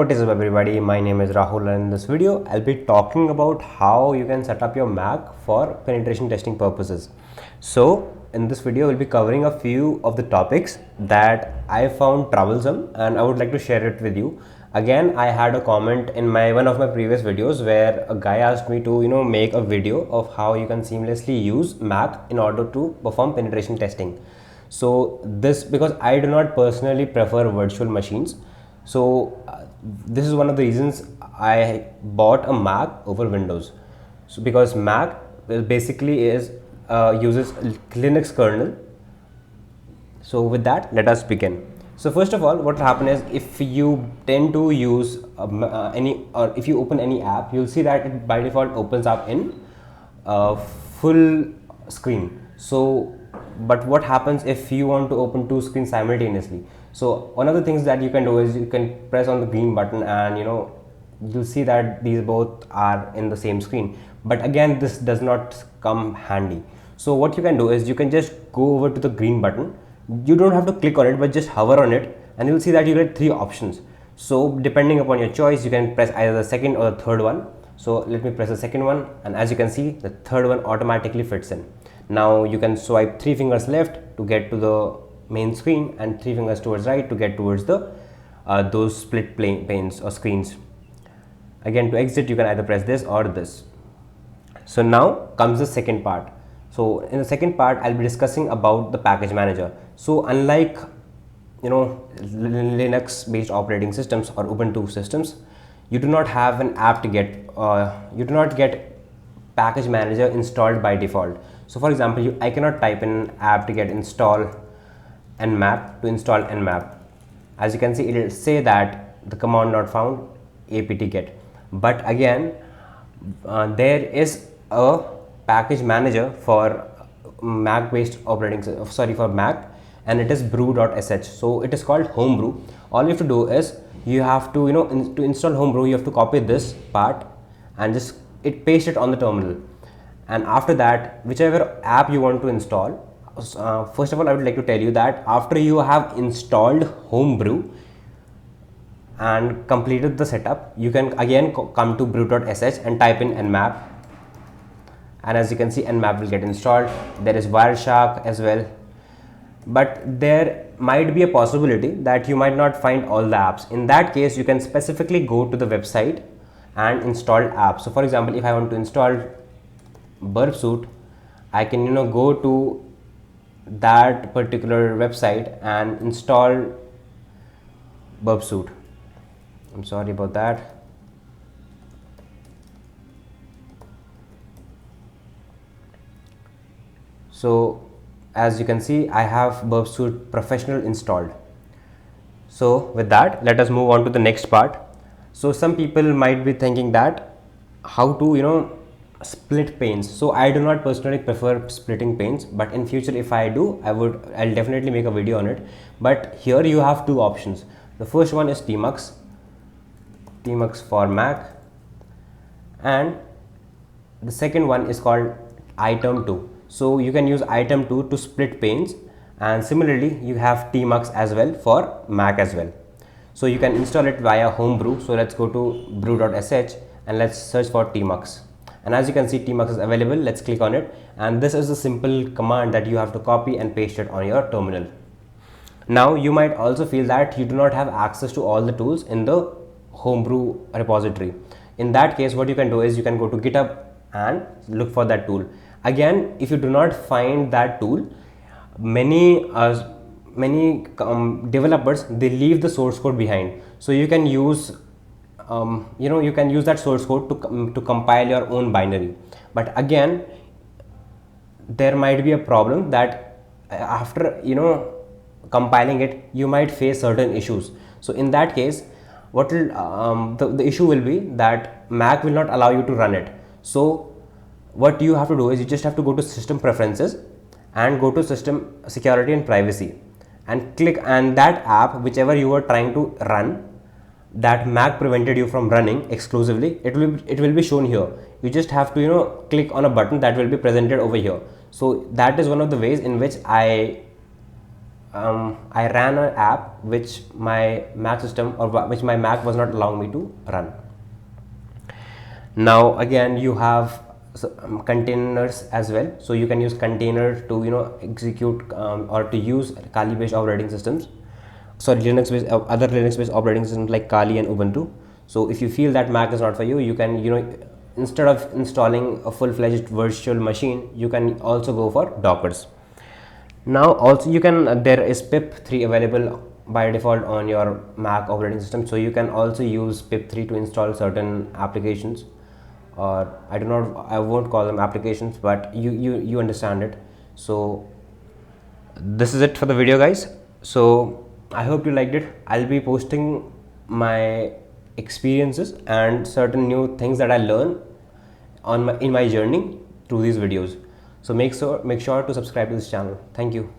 What is up everybody, my name is Rahul and in this video I'll be talking about how you can set up your Mac for penetration testing purposes. So in this video we'll be covering a few of the topics that I found troublesome and I would like to share it with you. Again, I had a comment in one of my previous videos where a guy asked me to make a video of how you can seamlessly use Mac in order to perform penetration testing. So this, because I do not personally prefer virtual machines, so this is one of the reasons I bought a Mac over Windows. So because Mac basically uses Linux kernel. So with that, let us begin. So first of all, what will happen is if you tend to use if you open any app, you'll see that it by default opens up in full screen. So but what happens if you want to open two screens simultaneously? So one of the things that you can do is you can press on the green button and you'll see that these both are in the same screen, but again this does not come handy. So what you can do is you can just go over to the green button. You don't have to click on it, but just hover on it and you'll see that you get three options. So depending upon your choice, you can press either the second or the third one. So let me press the second one, and as you can see, the third one automatically fits in. Now you can swipe three fingers left to get to the main screen and three fingers towards right to get towards the those split panes or screens. Again, to exit you can either press this or this. So now comes the second part. So in the second part I'll be discussing about the package manager. So unlike Linux based operating systems or Ubuntu systems, you do not have an app to get you do not get package manager installed by default. So for example, I cannot type in app to get install nmap to install nmap. As you can see, it will say that the command not found, apt get. But again, there is a package manager for Mac based operating for Mac, and it is brew.sh. So it is called homebrew. All you have to do is you have to to install homebrew, you have to copy this part and just paste it on the terminal. And after that, whichever app you want to install, first of all I would like to tell you that after you have installed homebrew and completed the setup, you can again come to brew.sh and type in nmap, and as you can see, nmap will get installed. There is Wireshark as well, but there might be a possibility that you might not find all the apps. In that case, you can specifically go to the website and install apps. So for example, if I want to install Burp Suite, I can go to that particular website and install Burp Suite. I'm sorry about that. So as you can see, I have Burp Suite Professional installed. So with that, let us move on to the next part. So some people might be thinking that how to split panes. So I do not personally prefer splitting panes, but in future if I do, I'll definitely make a video on it. But here you have two options. The first one is Tmux for Mac, and the second one is called iTerm2. So you can use iTerm2 to split panes, and similarly you have Tmux as well for Mac as well. So you can install it via homebrew. So let's go to brew.sh and let's search for Tmux. And as you can see, Tmux is available. Let's click on it, and this is a simple command that you have to copy and paste it on your terminal. Now you might also feel that you do not have access to all the tools in the homebrew repository. In that case, what you can do is you can go to GitHub and look for that tool. Again, if you do not find that tool, many developers, they leave the source code behind. So you can use you can use that source code to compile your own binary. But again, there might be a problem that after compiling it, you might face certain issues. So in that case, what will the issue will be that Mac will not allow you to run it. So what you have to do is you just have to go to system preferences and go to system security and privacy and click, and that app whichever you are trying to run, that Mac prevented you from running exclusively, it will be shown here. You just have to click on a button that will be presented over here. So that is one of the ways in which I I ran an app which my Mac system or which my Mac was not allowing me to run. Now again you have containers as well, so you can use container to execute or to use Kali based operating systems, sorry, Linux based other Linux based operating systems like Kali and Ubuntu. So if you feel that Mac is not for you, you can instead of installing a full-fledged virtual machine, you can also go for Dockers. Now also you can there is pip3 available by default on your Mac operating system, so you can also use pip3 to install certain applications, or I won't call them applications, but you understand it. So this is it for the video, guys. So I hope you liked it. I'll be posting my experiences and certain new things that I learn in my journey through these videos. So make sure to subscribe to this channel. Thank you.